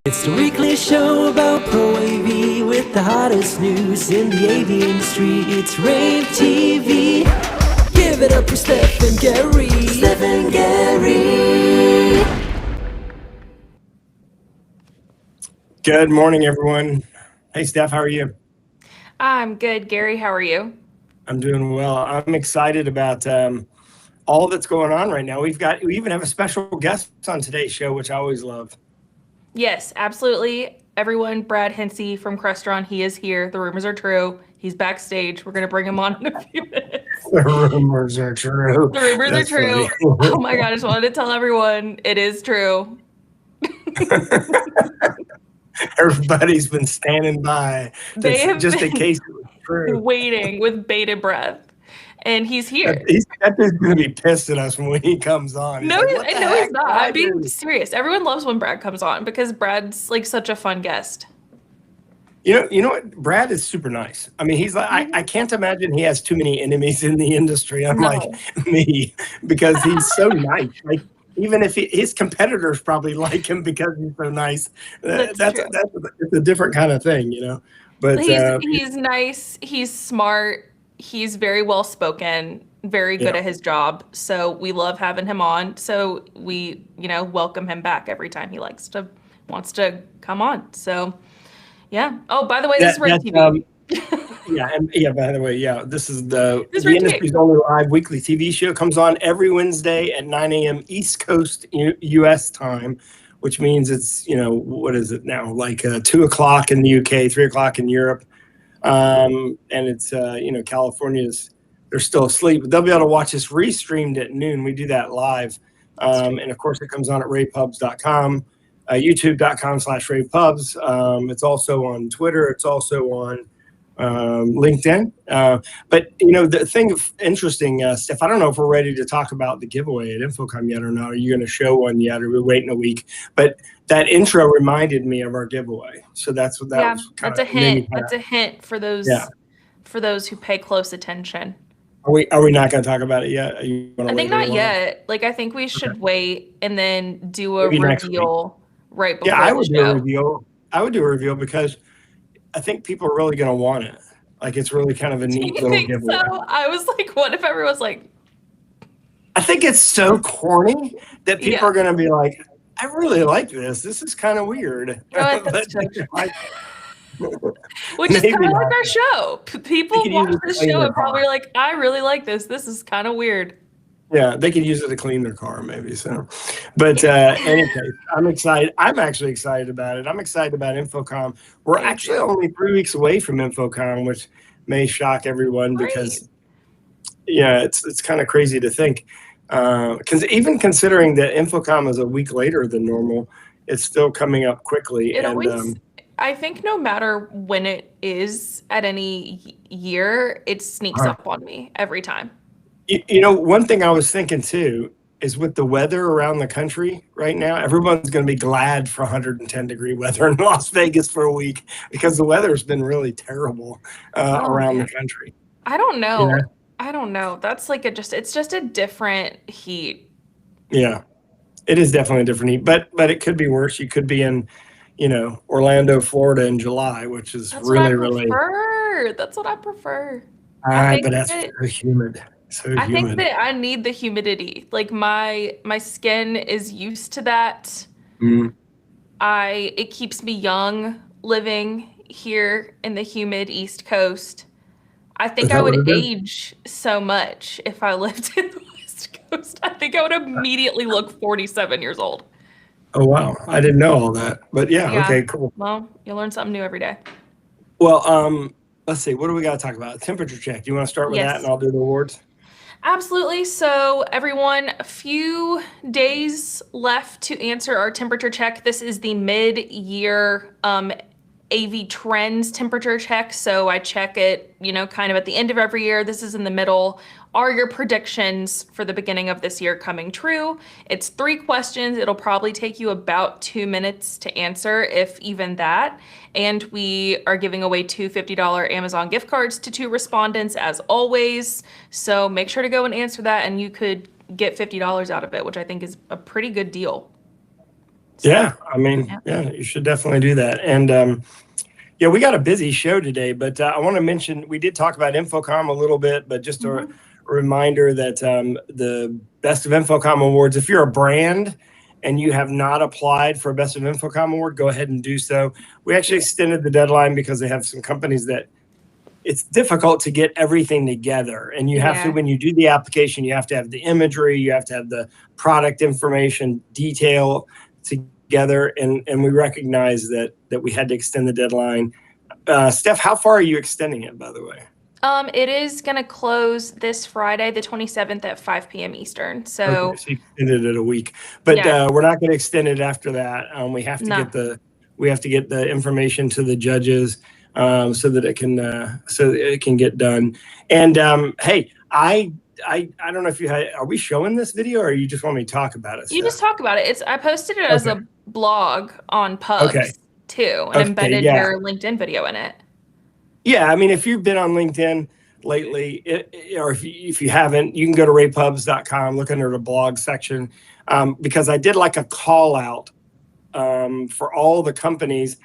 It's the weekly show about pro AV with the hottest news in the AV industry. It's rAVe TV. Give it up for Steph and Gary. Steph and Gary. Good morning, everyone. Hey, Steph, how are you? I'm good, Gary. How are you? I'm doing well. I'm excited about all that's going on right now. We even have a special guest on today's show, which I always love. Yes, absolutely. Everyone, Brad Hensey from Crestron, he is here. The rumors are true. He's backstage. We're going to bring him on in a few minutes. The rumors are true. The rumors That's are true. funny. Oh my God, I just wanted to tell everyone it is true. Everybody's been standing by just in case it was true. Waiting with bated breath. And he's here. That dude's going to be pissed at us when he comes on. He's not. I'm being serious. Everyone loves when Brad comes on because Brad's like such a fun guest. You know what? Brad is super nice. I mean, he's like, I can't imagine he has too many enemies in the industry, unlike me, because he's so nice. Like, even if his competitors probably like him because he's so nice, that's a different kind of thing, you know. But he's nice. He's smart. He's very well spoken. Very good at his job. So we love having him on. So we, welcome him back every time he wants to come on. So, yeah. Oh, by the way, this is rAVe TV. By the way, this is the industry's only live weekly TV show. Comes on every Wednesday at 9 a.m. East Coast U.S. time, which means it's, what is it now? Like 2 o'clock in the UK, 3 o'clock in Europe. And it's, California's, they're still asleep. But they'll be able to watch us restreamed at noon. We do that live. And, of course, it comes on at ravepubs.com. YouTube.com/ravepubs. It's also on Twitter. It's also on LinkedIn. But, the thing of interesting, Steph, I don't know if we're ready to talk about the giveaway at InfoComm yet or not. Are you going to show one yet? Or are we waiting a week? But that intro reminded me of our giveaway. So that's what that was. That's a hint. That's a hint for those who pay close attention. Are we not going to talk about it yet? I think not yet. Like, I think we should wait and then do a reveal right before I would the show. Do a reveal. I would do a reveal because I think people are really going to want it. Like, it's really kind of a neat little giveaway. So? I was like, what if everyone's like... I think it's so corny that people are going to be like, I really like this. This is kind of weird. Which is kind of like our show. People watch this show and probably are like, I really like this. This is kind of weird. Yeah, they could use it to clean their car, maybe. So, but anyway, I'm excited. I'm actually excited about it. I'm excited about InfoComm. We're actually only 3 weeks away from InfoComm, which may shock everyone because, it's kind of crazy to think. Because even considering that InfoComm is a week later than normal, it's still coming up quickly. I think no matter when it is at any year, it sneaks up on me every time. One thing I was thinking too is with the weather around the country right now, everyone's going to be glad for 110-degree weather in Las Vegas for a week because the weather's been really terrible around the country. I don't know. I don't know. That's like it's just a different heat. Yeah, it is definitely a different heat, but it could be worse. You could be in, Orlando, Florida in July, which is really. That's what I prefer. But that's so humid. I think that I need the humidity. Like my skin is used to that. It keeps me young living here in the humid East Coast. I think I would age so much if I lived in the West Coast. I think I would immediately look 47 years old. Oh, wow. I didn't know all that. But okay, cool. Well, you learn something new every day. Well, let's see. What do we got to talk about? Temperature check. Do you want to start with that and I'll do the awards? Absolutely. So everyone, a few days left to answer our temperature check. This is the mid-year AV trends temperature check. So I check it, kind of at the end of every year. This is in the middle. Are your predictions for the beginning of this year coming true? It's 3 questions. It'll probably take you about 2 minutes to answer, if even that. And we are giving away 2 $50 Amazon gift cards to 2 respondents as always. So make sure to go and answer that and you could get $50 out of it, which I think is a pretty good deal. So, yeah, I mean, yeah, you should definitely do that. And yeah, we got a busy show today, but I want to mention we did talk about Infocom a little bit, but just a reminder that the Best of Infocom Awards, if you're a brand and you have not applied for a Best of Infocom Award, go ahead and do so. We actually extended the deadline because they have some companies that it's difficult to get everything together. And you have to, when you do the application, you have to have the imagery, you have to have the product information detail together. And we recognize that we had to extend the deadline. Steph, how far are you extending it, by the way? It is going to close this Friday, the 27th at 5 p.m. Eastern. So, okay, so you extended it a week, but we're not going to extend it after that. We have to get the information to the judges so that it can get done. And hey, I don't know if you had. Are we showing this video, or you just want me to talk about it? You just talk about it. I posted it as a blog on Pugs too, and embedded your LinkedIn video in it. Yeah, I mean, if you've been on LinkedIn lately, or if you haven't, you can go to ravepubs.com, look under the blog section, because I did like a call out for all the companies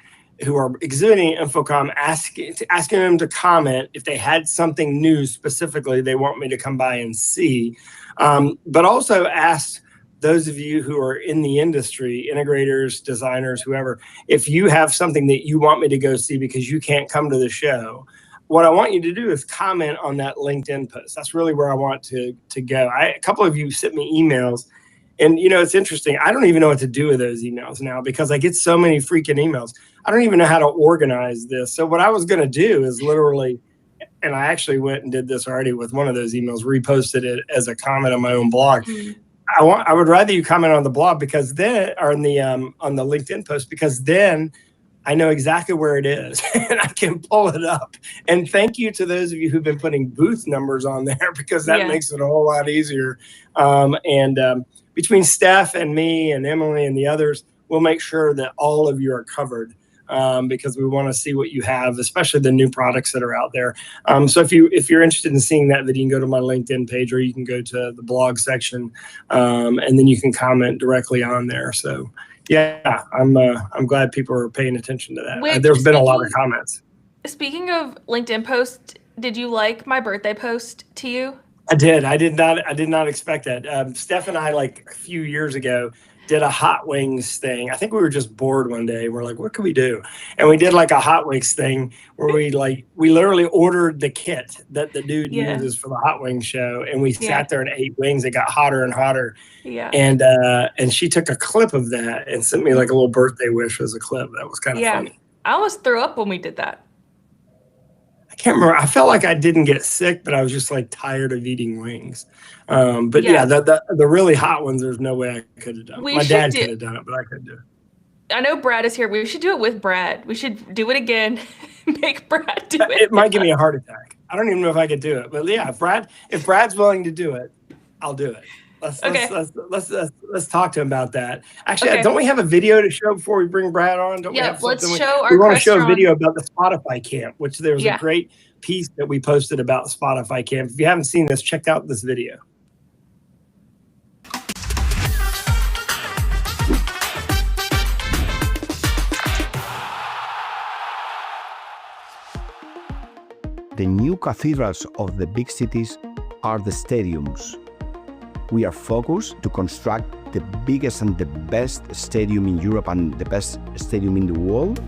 who are exhibiting Infocom, asking them to comment if they had something new specifically they want me to come by and see, but also asked those of you who are in the industry, integrators, designers, whoever, if you have something that you want me to go see because you can't come to the show, what I want you to do is comment on that LinkedIn post. That's really where I want to go. A couple of you sent me emails, and it's interesting. I don't even know what to do with those emails now because I get so many freaking emails. I don't even know how to organize this. So what I was going to do is literally, and I actually went and did this already with one of those emails, reposted it as a comment on my own blog. I would rather you comment on the blog because then, or on the LinkedIn post, because then I know exactly where it is and I can pull it up. And thank you to those of you who've been putting booth numbers on there because that makes it a whole lot easier. Between Steph and me and Emily and the others, we'll make sure that all of you are covered. Because we want to see what you have, especially the new products that are out there. So if you're interested in seeing that video, you can go to my LinkedIn page, or you can go to the blog section, and then you can comment directly on there. So yeah, I'm glad people are paying attention to that. There's been a lot of comments. Speaking of LinkedIn posts, did you like my birthday post to you? I did. I did not expect that. Steph and I, like a few years ago, did a hot wings thing. I think we were just bored one day. We're like, what can we do? And we did like a hot wings thing where we literally ordered the kit that the dude uses for the hot wings show. And we sat there and ate wings. It got hotter and hotter. Yeah. And she took a clip of that and sent me like a little birthday wish as a clip. That was kind of funny. I almost threw up when we did that. I can't remember. I felt like I didn't get sick, but I was just like tired of eating wings. But the really hot ones, there's no way I could have done it. My dad could have done it, but I couldn't do it. I know Brad is here. We should do it with Brad. We should do it again. Make Brad do it. It might give me a heart attack. I don't even know if I could do it. But yeah, if Brad's willing to do it, I'll do it. Let's talk to him about that. Actually, don't we have a video to show before we bring Brad on? Don't we have let's something? show our We want to show a video about the Spotify camp, which there was a great piece that we posted about Spotify camp. If you haven't seen this, check out this video. The new cathedrals of the big cities are the stadiums. We are focused to construct the biggest and the best stadium in Europe and the best stadium in the world.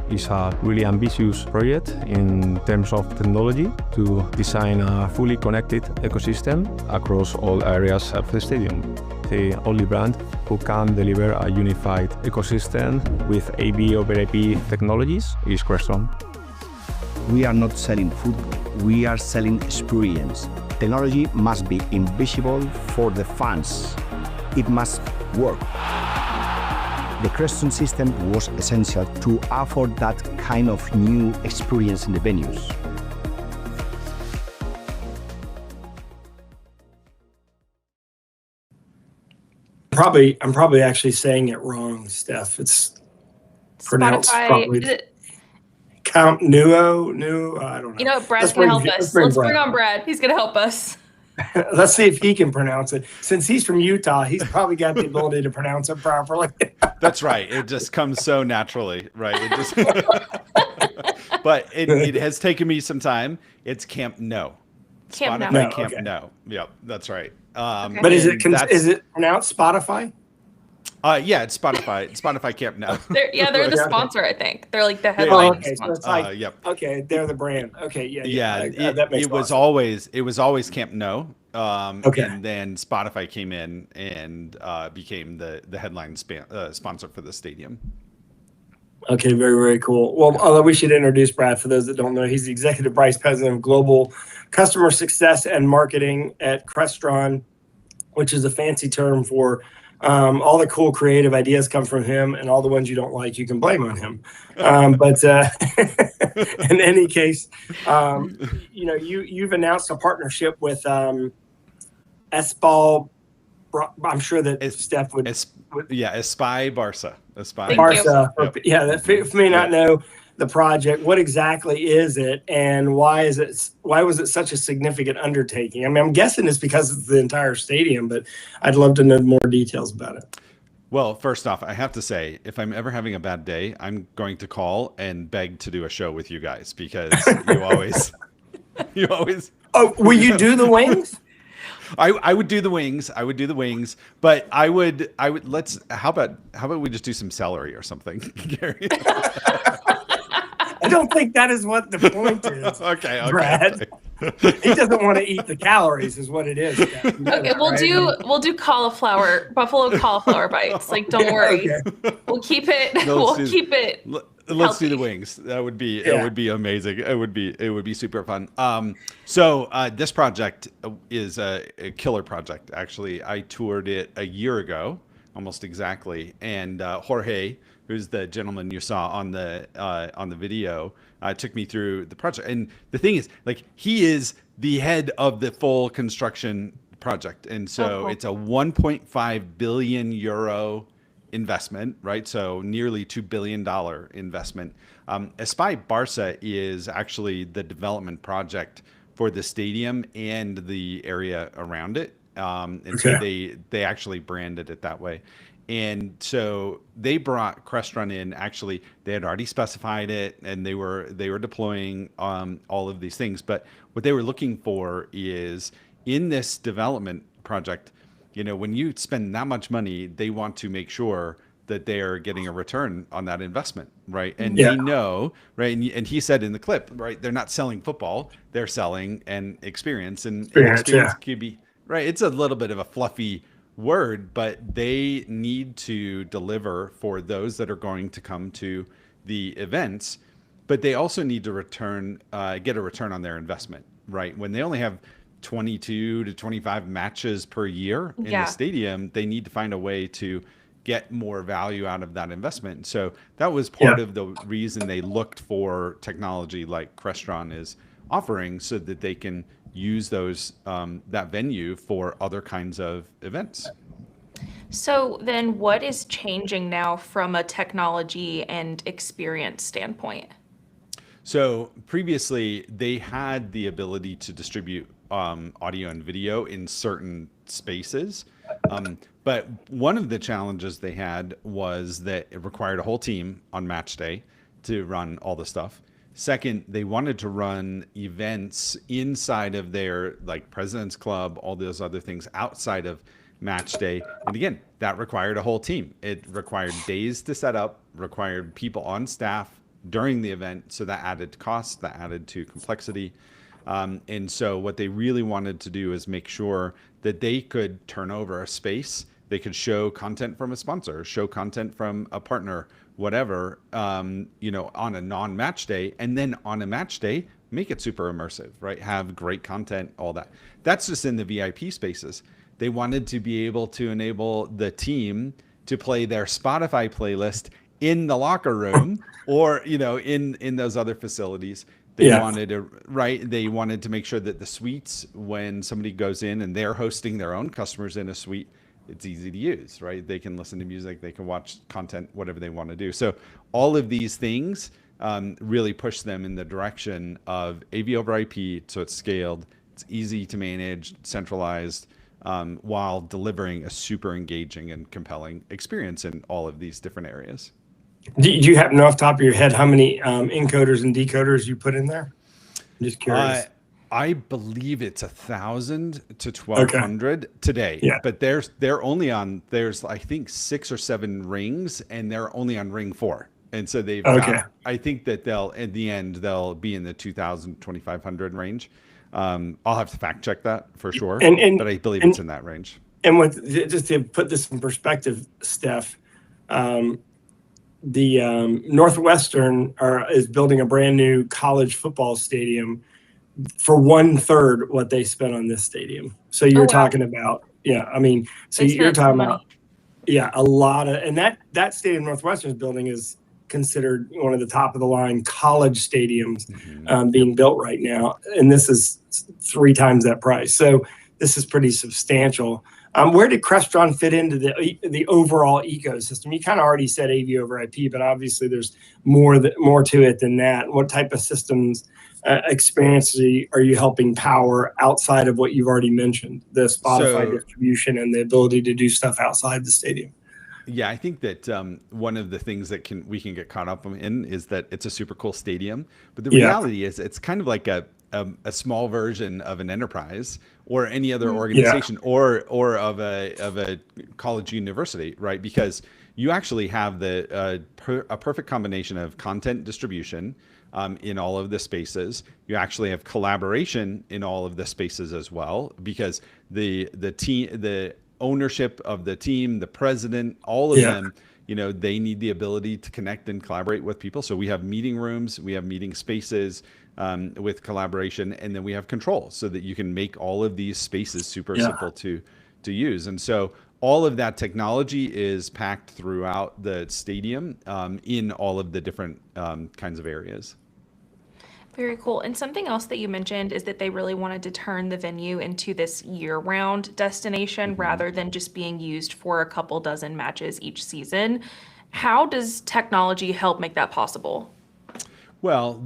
It's a really ambitious project in terms of technology to design a fully connected ecosystem across all areas of the stadium. The only brand who can deliver a unified ecosystem with AV over IP technologies is Crestron. We are not selling football, we are selling experience. Technology must be invisible for the fans. It must work. The Crestron system was essential to afford that kind of new experience in the venues. I'm probably actually saying it wrong, Steph. It's pronounced probably Count Nuo. I don't know. You know what? Brad can help us. Let's bring on Brad. He's going to help us. Let's see if he can pronounce it. Since he's from Utah, he's probably got the ability to pronounce it properly. That's right. It just comes so naturally, right? It just, but it has taken me some time. It's Camp No. Camp No. Spotify Camp Okay. No. Yep, that's right. But is it pronounced Spotify? Yeah, it's Spotify. It's Spotify Camp No. They're the sponsor, I think. They're like the Oh, headline okay, so sponsor. it's like, Yep. okay, they're the brand. Okay, Yeah, that makes it was sense. always Camp No. Okay. And then Spotify came in and became the headline sponsor for the stadium. Okay, very, very cool. Well, although we should introduce Brad for those that don't know, he's the Executive Vice President of Global Customer Success and Marketing at Crestron, which is a fancy term for all the cool creative ideas come from him, and all the ones you don't like, you can blame on him. But in any case, you've announced a partnership with Espal. I'm sure that Steph would. Espy Barca. Espy Thank Barca. Yep. Yeah, that for me not know the project. What exactly is it, and why was it such a significant undertaking? I mean, I'm guessing it's because it's the entire stadium, but I'd love to know more details about it. Well, first off, I have to say, if I'm ever having a bad day, I'm going to call and beg to do a show with you guys because you always. Oh, will you do the wings? I would do the wings. But I would how about we just do some celery or something, Gary? I don't think that is what the point is. Okay. Brad. He doesn't want to eat the calories, is what it is. Okay, we'll do buffalo cauliflower bites. Like, don't worry. Okay. We'll keep it. Let's do the healthy. wings. That would be amazing. It would be super fun. So this project is a killer project. Actually, I toured it a year ago, almost exactly, and Jorge, who's the gentleman you saw on the video, took me through the project. And the thing is, like, he is the head of the full construction project, and so it's a 1.5 billion euro investment, right? So nearly $2 billion investment. Espy Barca is actually the development project for the stadium and the area around it. So they actually branded it that way. And so they brought Crestron in. Actually, they had already specified it, and they were deploying all of these things. But what they were looking for is, in this development project, when you spend that much money, they want to make sure that they are getting a return on that investment, right? And they know, right? And he said in the clip, right, they're not selling football, they're selling an experience. And experience could be, right, it's a little bit of a fluffy word, but they need to deliver for those that are going to come to the events, but they also need to get a return on their investment, right? When they only have 22 to 25 matches per year in the stadium, they need to find a way to get more value out of that investment. So that was part of the reason they looked for technology like Crestron is offering, so that they can use those that venue for other kinds of events. So then what is changing now from a technology and experience standpoint? So previously they had the ability to distribute audio and video in certain spaces. But one of the challenges they had was that it required a whole team on match day to run all the stuff. Second, they wanted to run events inside of their, like, President's Club, all those other things outside of match day. And again, that required a whole team. It required days to set up, required people on staff during the event. So that added cost, that added to complexity. And so what they really wanted to do is make sure that they could turn over a space. They could show content from a sponsor, show content from a partner, whatever, on a non-match day. And then on a match day, make it super immersive, right? Have great content, all that. That's just in the VIP spaces. They wanted to be able to enable the team to play their Spotify playlist in the locker room or, in those other facilities. They wanted to make sure that the suites, when somebody goes in and they're hosting their own customers in a suite, it's easy to use, right? They can listen to music, they can watch content, whatever they want to do. So all of these things really push them in the direction of AV over IP. So it's scaled, It's easy to manage, centralized, while delivering a super engaging and compelling experience in all of these different areas. Do you happen to know off the top of your head how many encoders and decoders you put in there? I'm just curious. I believe it's 1,000 to 1,200 today, Yeah. but they're only on, there's I think 6 or 7 rings, and they're only on ring 4. And so they've got, I think that they'll, in the end, they'll be in the 2,000, 2,500 range. I'll have to fact check that for sure, but I believe it's in that range. And with, just to put this in perspective, Steph, the Northwestern is building a brand new college football stadium for 1/3 what they spent on this stadium. So you're talking about, I mean, so you're talking about, a lot of, and that stadium Northwestern's building is considered one of the top of the line college stadiums being built right now. And this is 3 times that price. So this is pretty substantial. Where did Crestron fit into the overall ecosystem? You kind of already said AV over IP, but obviously there's more to it than that. What type of systems experiences are you helping power outside of what you've already mentioned, the Spotify distribution and the ability to do stuff outside the stadium? Yeah, I think that one of the things that we can get caught up in is that it's a super cool stadium, but the reality is it's kind of like a small version of an enterprise or any other organization or of a college university, right? Because you actually have a perfect combination of content distribution in all of the spaces. You actually have collaboration in all of the spaces as well, because the ownership of the team, the president, all of them, they need the ability to connect and collaborate with people. So we have meeting rooms, we have meeting spaces with collaboration, and then we have control so that you can make all of these spaces super simple to use. And so all of that technology is packed throughout the stadium in all of the different kinds of areas. Very cool. And something else that you mentioned is that they really wanted to turn the venue into this year-round destination rather than just being used for a couple dozen matches each season. How does technology help make that possible? Well,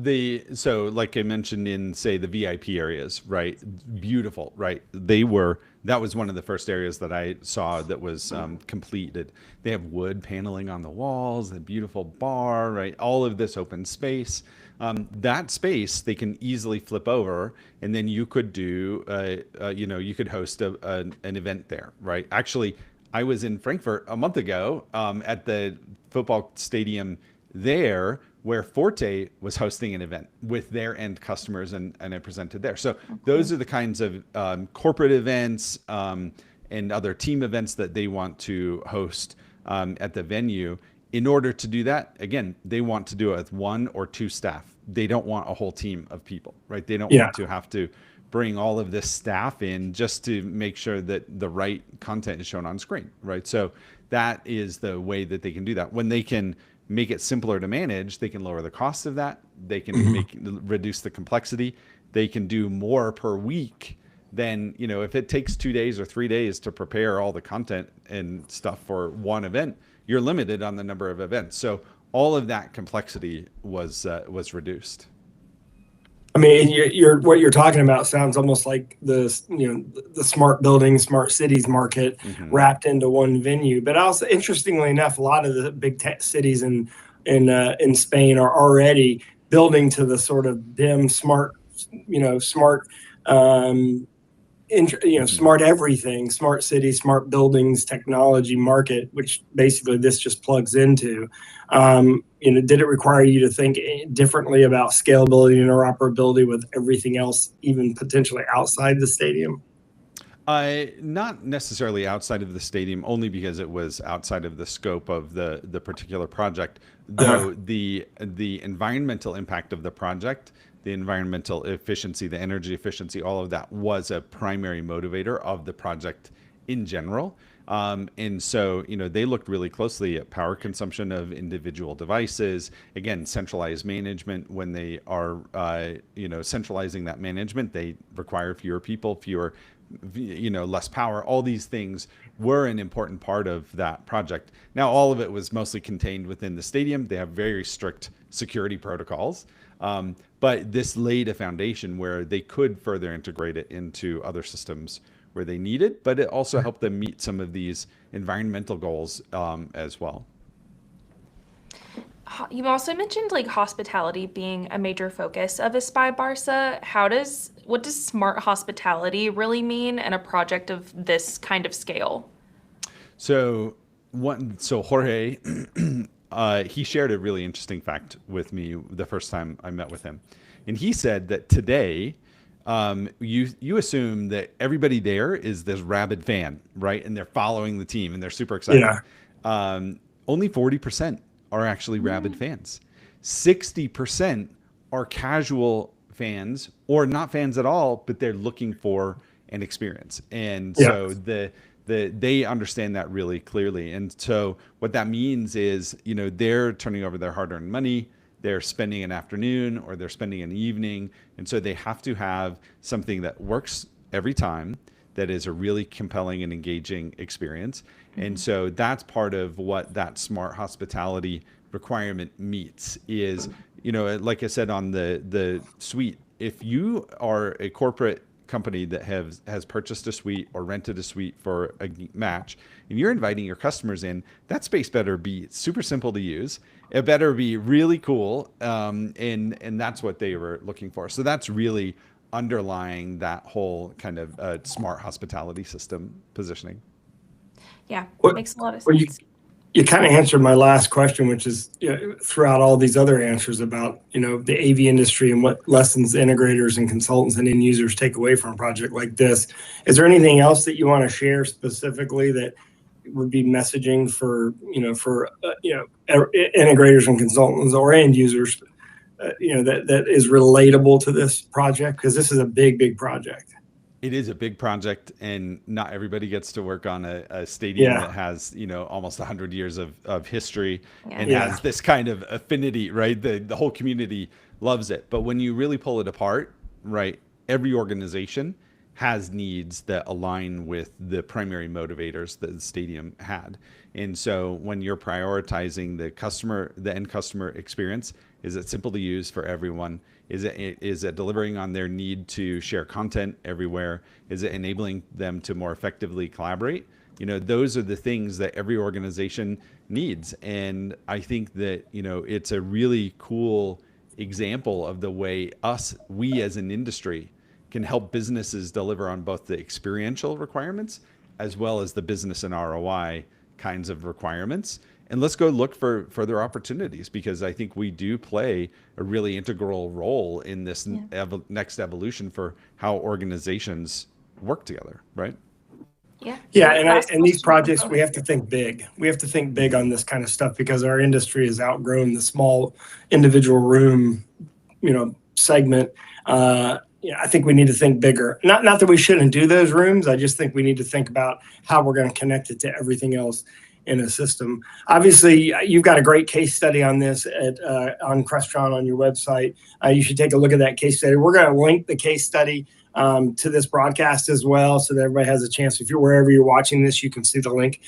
so like I mentioned in, say, the VIP areas, right? Beautiful, right? That was one of the first areas that I saw that was completed. They have wood paneling on the walls, a beautiful bar, right? All of this open space. That space they can easily flip over, and then you could do, you could host an event there, right? Actually, I was in Frankfurt a month ago at the football stadium there, where Forte was hosting an event with their end customers, and I presented there. So those are the kinds of corporate events and other team events that they want to host at the venue. In order to do that, again, they want to do it with 1 or 2 staff. They don't want a whole team of people, right? They don't want to have to bring all of this staff in just to make sure that the right content is shown on screen, right? So that is the way that they can do that. When they can make it simpler to manage, they can lower the cost of that. They can reduce the complexity. They can do more per week than, if it takes 2 days or 3 days to prepare all the content and stuff for one event, you're limited on the number of events. So all of that complexity was reduced. I mean, what you're talking about sounds almost like the smart buildings, smart cities market wrapped into one venue. But also, interestingly enough, a lot of the big cities in Spain are already building to the sort of BIM smart smart everything, smart cities, smart buildings, technology market, which basically this just plugs into. Did it require you to think differently about scalability and interoperability with everything else, even potentially outside the stadium? Not necessarily outside of the stadium, only because it was outside of the scope of the particular project. Though the environmental impact of the project, the environmental efficiency, the energy efficiency, all of that was a primary motivator of the project in general. And so, they looked really closely at power consumption of individual devices. Again, centralized management. When they are, centralizing that management, they require fewer people, less power. All these things were an important part of that project. Now, all of it was mostly contained within the stadium. They have very strict security protocols. But this laid a foundation where they could further integrate it into other systems where they need it, but it also helped them meet some of these environmental goals as well. You also mentioned like hospitality being a major focus of Aspire Barca. What does smart hospitality really mean in a project of this kind of scale? So Jorge, he shared a really interesting fact with me the first time I met with him, and he said that today, you assume that everybody there is this rabid fan, right? And they're following the team and they're super excited. Yeah. Only 40% are actually rabid fans. 60% are casual fans or not fans at all, but they're looking for an experience. And so they understand that really clearly. And so what that means is, they're turning over their hard-earned money, they're spending an afternoon or they're spending an evening. And so they have to have something that works every time, that is a really compelling and engaging experience. And so that's part of what that smart hospitality requirement meets is, like I said on the suite, if you are a corporate company that has purchased a suite or rented a suite for a match and you're inviting your customers in, that space better be super simple to use. It better be really cool. And that's what they were looking for. So that's really underlying that whole kind of smart hospitality system positioning. Yeah, makes a lot of sense. You kind of answered my last question, which is throughout all these other answers about, the AV industry and what lessons integrators and consultants and end users take away from a project like this. Is there anything else that you want to share specifically that would be messaging for integrators and consultants or end users, that is relatable to this project? Because this is a big project. It is a big project, and not everybody gets to work on a stadium that has, almost 100 years of history and has this kind of affinity, right? The whole community loves it. But when you really pull it apart, right, every organization has needs that align with the primary motivators that the stadium had. And so when you're prioritizing the end customer experience, is it simple to use for everyone? Is it delivering on their need to share content everywhere? Is it enabling them to more effectively collaborate? Those are the things that every organization needs. And I think that, it's a really cool example of the way we as an industry can help businesses deliver on both the experiential requirements as well as the business and ROI kinds of requirements. And let's go look for further opportunities, because I think we do play a really integral role in this next evolution for how organizations work together, right? Yeah, and these projects, we have to think big. We have to think big on this kind of stuff because our industry has outgrown the small individual room, segment. I think we need to think bigger. Not that we shouldn't do those rooms. I just think we need to think about how we're going to connect it to everything else in a system. Obviously, you've got a great case study on this on Crestron on your website. You should take a look at that case study. We're going to link the case study to this broadcast as well, so that everybody has a chance. If you're wherever you're watching this, you can see the link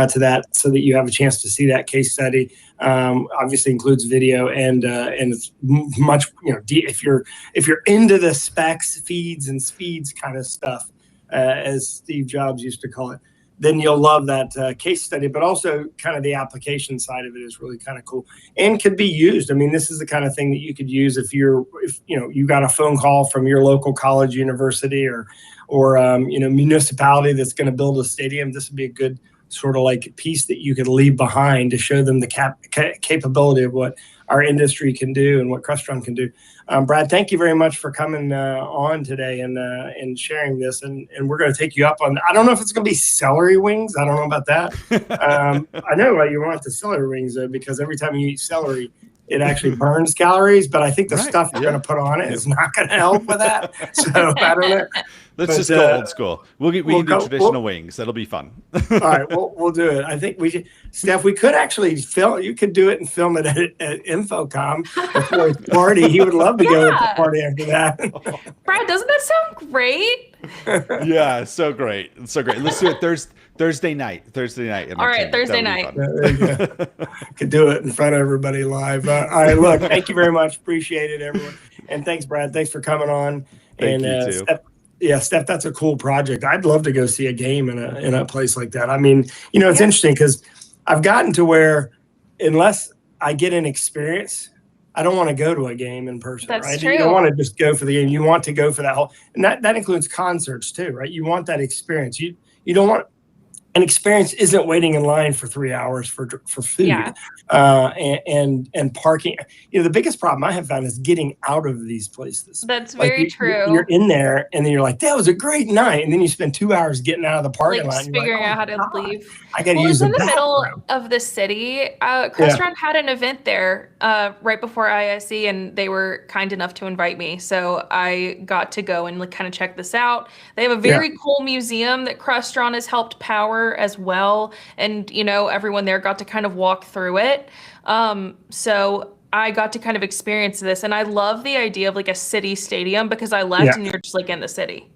to that, so that you have a chance to see that case study. Obviously includes video and it's much, if you're into the specs, feeds and speeds kind of stuff, as Steve Jobs used to call it, then you'll love that case study. But also kind of the application side of it is really kind of cool and could be used. I mean, this is the kind of thing that you could use if you got a phone call from your local college, university, or municipality that's going to build a stadium. This would be a good sort of like piece that you could leave behind to show them the capability of what our industry can do and what Crestron can do. Brad, thank you very much for coming on today and sharing this. And we're going to take you up on, I don't know if it's going to be celery wings. I don't know about that. I know you want the celery wings, though, because every time you eat celery, it actually burns calories. But I think the stuff we're going to put on it is not going to help with that. So I don't know. Let's just go old school. We can do traditional wings. That'll be fun. All right, we'll do it. I think we should, Steph. We could actually film. You could do it and film it at Infocom before his party. He would love to go to the party after that. Brad, doesn't that sound great? Yeah, so great. Let's do it Thursday night. All right, Thursday night. There you go. Could do it in front of everybody live. All right, look, thank you very much. Appreciate it, everyone. And thanks, Brad. Thanks for coming on. Thank and you too. Steph, that's a cool project. I'd love to go see a game in a place like that. I mean, it's interesting because I've gotten to where unless I get an experience, I don't want to go to a game in person. That's right? true. You don't want to just go for the game. You want to go for that whole, and that includes concerts too, right? You want that experience. You don't want. An experience isn't waiting in line for 3 hours for food, and parking. The biggest problem I have found is getting out of these places. That's very true. You're in there, and then you're like, "That was a great night," and then you spend 2 hours getting out of the parking lot. And figuring out how to leave. I got to It was use in the middle of the city. Crestron had an event there right before ISE, and they were kind enough to invite me. So I got to go and kind of check this out. They have a very cool museum that Crestron has helped power as well, and everyone there got to kind of walk through it. So I got to kind of experience this, and I love the idea of a city stadium because I left and you're just in the city.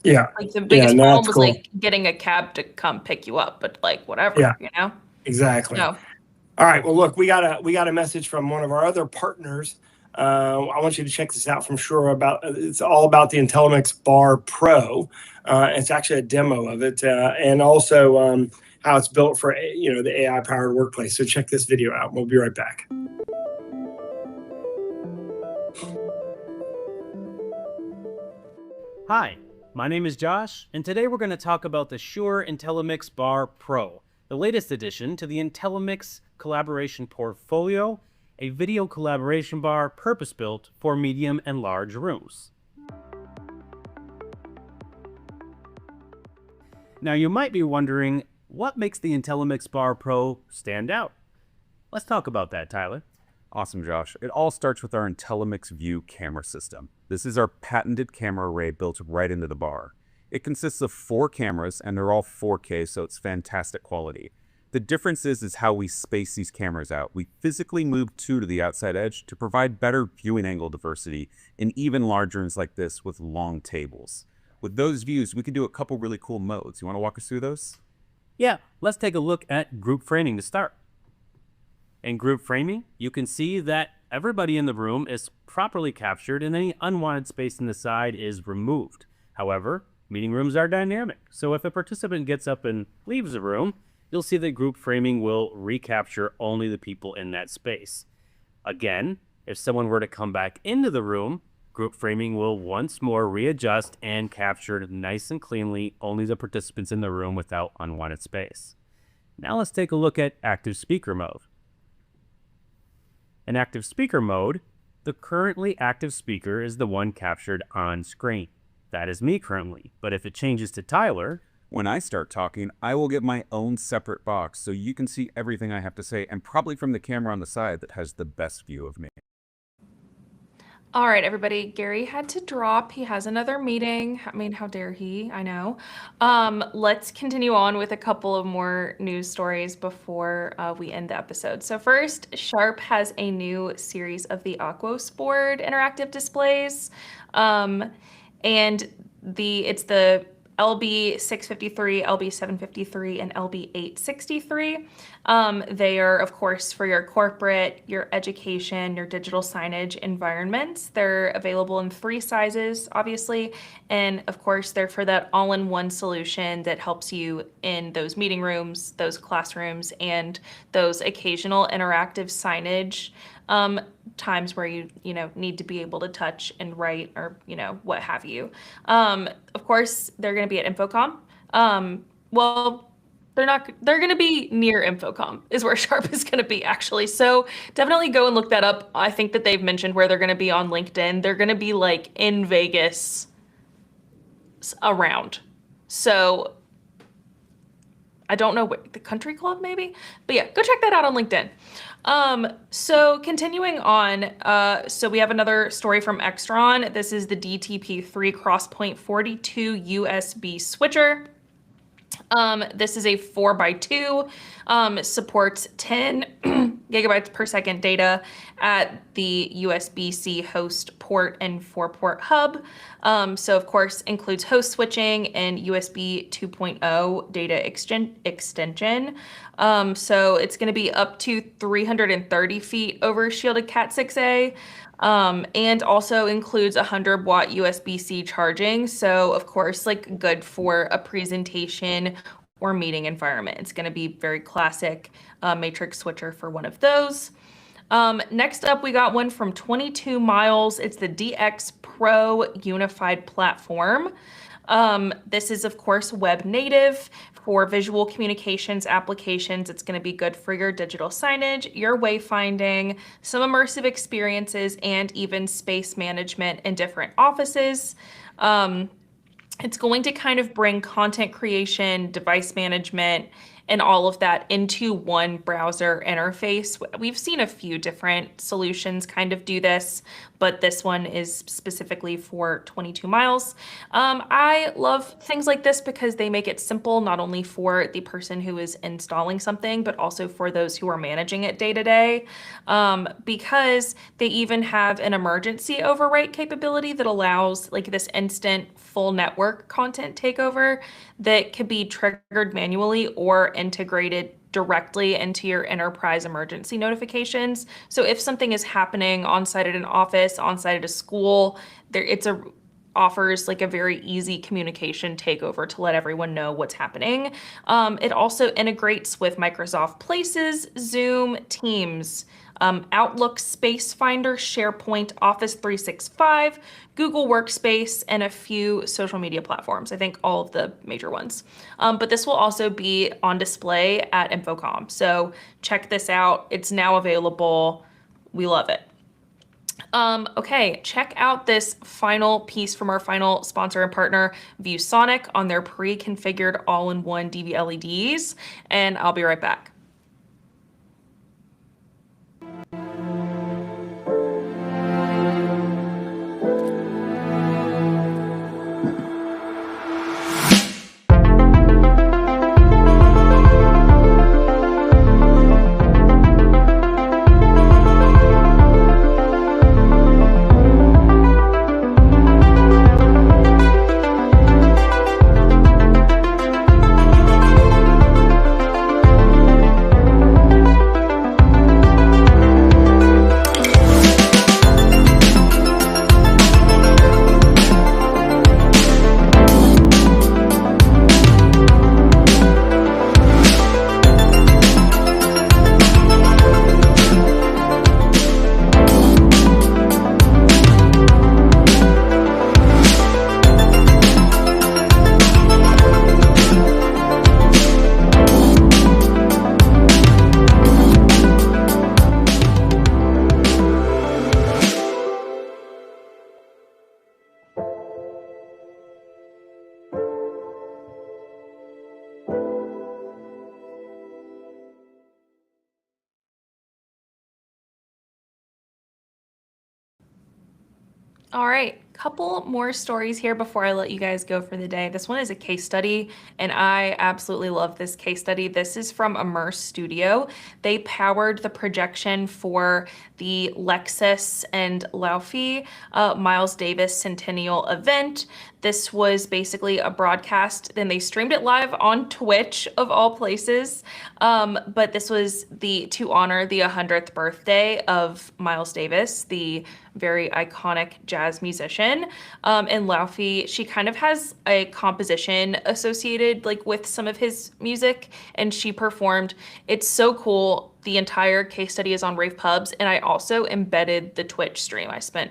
Yeah. The biggest problem was getting a cab to come pick you up, but whatever, Exactly. No. All right. Well, look, we got a message from one of our other partners. I want you to check this out from Shure it's all about the Intellimix Bar Pro. It's actually a demo of it, and also how it's built for the AI powered workplace. So check this video out. We'll be right back. Hi, my name is Josh, and today we're going to talk about the Shure Intellimix Bar Pro, the latest addition to the Intellimix collaboration portfolio, a video collaboration bar purpose-built for medium and large rooms. Now you might be wondering, what makes the Intellimix Bar Pro stand out? Let's talk about that, Tyler. Awesome, Josh. It all starts with our Intellimix View camera system. This is our patented camera array built right into the bar. It consists of 4 cameras, and they're all 4K, so it's fantastic quality. The difference is how we space these cameras out. We physically move 2 to the outside edge to provide better viewing angle diversity in even large rooms like this with long tables. With those views, we can do a couple really cool modes. You want to walk us through those? Yeah, let's take a look at group framing to start. In group framing, you can see that everybody in the room is properly captured and any unwanted space in the side is removed. However, meeting rooms are dynamic, so if a participant gets up and leaves the room, you'll see that group framing will recapture only the people in that space. Again, if someone were to come back into the room, group framing will once more readjust and capture nice and cleanly only the participants in the room without unwanted space. Now let's take a look at active speaker mode. In active speaker mode, the currently active speaker is the one captured on screen. That is me currently, but if it changes to Tyler, when I start talking, I will get my own separate box so you can see everything I have to say, and probably from the camera on the side that has the best view of me. All right, everybody. Gary had to drop. He has another meeting. I mean, how dare he? I know. Let's continue on with a couple of more news stories before we end the episode. So first, Sharp has a new series of the Aquasport interactive displays. And it's the LB653, LB753, and LB863. They are, of course, for your corporate, your education, your digital signage environments. They're available in 3 sizes, obviously. And of course, they're for that all-in-one solution that helps you in those meeting rooms, those classrooms, and those occasional interactive signage times where you need to be able to touch and write or what have you. Of course, they're going to be at InfoComm. Well, they're going to be near InfoComm is where Sharp is going to be, actually. So definitely go and look that up. I think that they've mentioned where they're going to be on LinkedIn. They're going to be in Vegas around. So I don't know what, the country club maybe? But yeah, go check that out on LinkedIn. So continuing on, so we have another story from Extron. This is the DTP3 Crosspoint 42 USB switcher. This is a 4x2, supports 10 gigabytes per second data at the USB-C host port and 4-port hub. So of course includes host switching and USB 2.0 data extension. So it's going to be up to 330 feet over shielded Cat 6A. And also includes 100-watt USB-C charging. So of course, like good for a presentation or meeting environment. It's going to be very classic matrix switcher for one of those. Next up, we got one from 22 Miles. It's the DX Pro Unified Platform. This is, of course, web native for visual communications applications. It's going to be good for your digital signage, your wayfinding, some immersive experiences, and even space management in different offices. It's going to kind of bring content creation, device management, and all of that into one browser interface. We've seen a few different solutions kind of do this, but this one is specifically for 22 Miles. I love things like this because they make it simple, not only for the person who is installing something, but also for those who are managing it day to day, because they even have an emergency overwrite capability that allows like this instant full network content takeover that can be triggered manually or integrated directly into your enterprise emergency notifications. So if something is happening on site at an office, on site at a school, offers like a very easy communication takeover to let everyone know what's happening. It also integrates with Microsoft Places, Zoom, Teams, Outlook, Space Finder, SharePoint, Office 365, Google Workspace, and a few social media platforms. I think all of the major ones. But this will also be on display at InfoComm. So check this out. It's now available. We love it. Okay, check out this final piece from our final sponsor and partner, ViewSonic, on their pre-configured all-in-one DV LEDs, and I'll be right back. All right, couple more stories here before I let you guys go for the day. This one is a case study, and I absolutely love this case study. This is from Immerse Studio. They powered the projection for the Lexus and Laufey Miles Davis Centennial event. This was basically a broadcast, then they streamed it live on Twitch of all places. But this was to honor the 100th birthday of Miles Davis, the very iconic jazz musician. And Laufey, she kind of has a composition associated like with some of his music, and she performed. It's so cool. The entire case study is on rAVe Pubs, and I also embedded the Twitch stream. I spent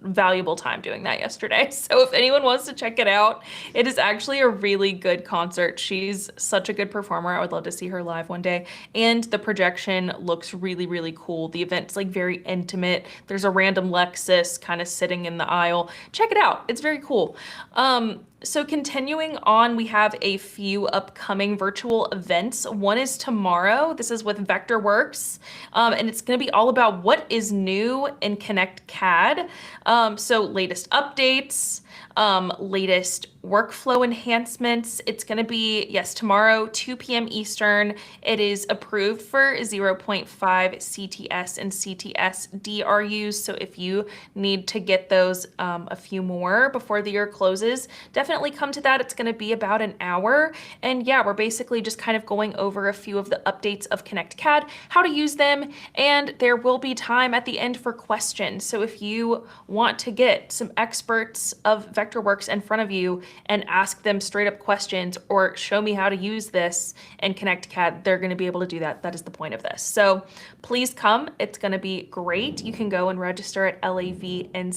valuable time doing that yesterday. So if anyone wants to check it out, it is actually a really good concert. She's such a good performer. I would love to see her live one day. And the projection looks really, really cool. The event's like very intimate. There's a random Lexus kind of sitting in the aisle. Check it out. It's very cool. So continuing on, we have a few upcoming virtual events. One is tomorrow. This is with Vectorworks, and it's going to be all about what is new in Connect CAD. So latest updates, latest workflow enhancements. It's going to be, yes, tomorrow, 2 p.m. Eastern. It is approved for 0.5 CTS and CTS-D RUs. So if you need to get those a few more before the year closes, definitely come to that. It's going to be about an hour. And yeah, we're basically just kind of going over a few of the updates of ConnectCAD, how to use them, and there will be time at the end for questions. So if you want to get some experts of Vectorworks in front of you and ask them straight up questions or show me how to use this in ConnectCAD, they're going to be able to do that. That is the point of this. So please come. It's going to be great. You can go and register at lavench.com.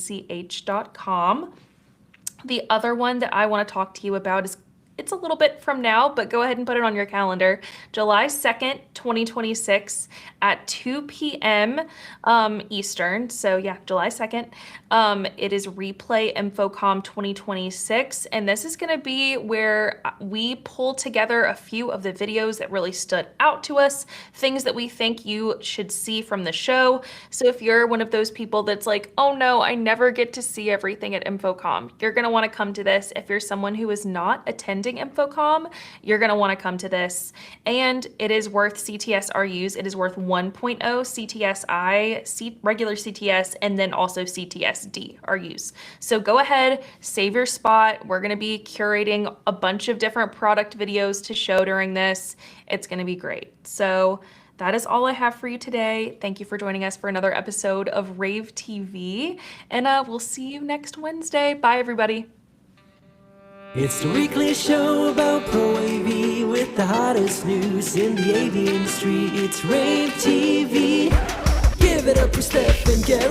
The other one that I want to talk to you about is, it's a little bit from now, but go ahead and put it on your calendar. July 2nd, 2026 at 2 p.m. Eastern. So yeah, July 2nd. It is Replay InfoComm 2026. And this is going to be where we pull together a few of the videos that really stood out to us, things that we think you should see from the show. So if you're one of those people that's like, oh no, I never get to see everything at InfoComm, you're going to want to come to this. If you're someone who is not attending InfoComm, you're going to want to come to this. And it is worth CTS RUs. It is worth 1.0 CTSI, regular CTS, and then also CTS-D RUs. So go ahead, save your spot. We're going to be curating a bunch of different product videos to show during this. It's going to be great. So that is all I have for you today. Thank you for joining us for another episode of rAVe TV, and we'll see you next Wednesday. Bye, everybody. It's the weekly show about Pro AV with the hottest news in the AV industry. It's rAVe TV. Give it up for Steph and Gary.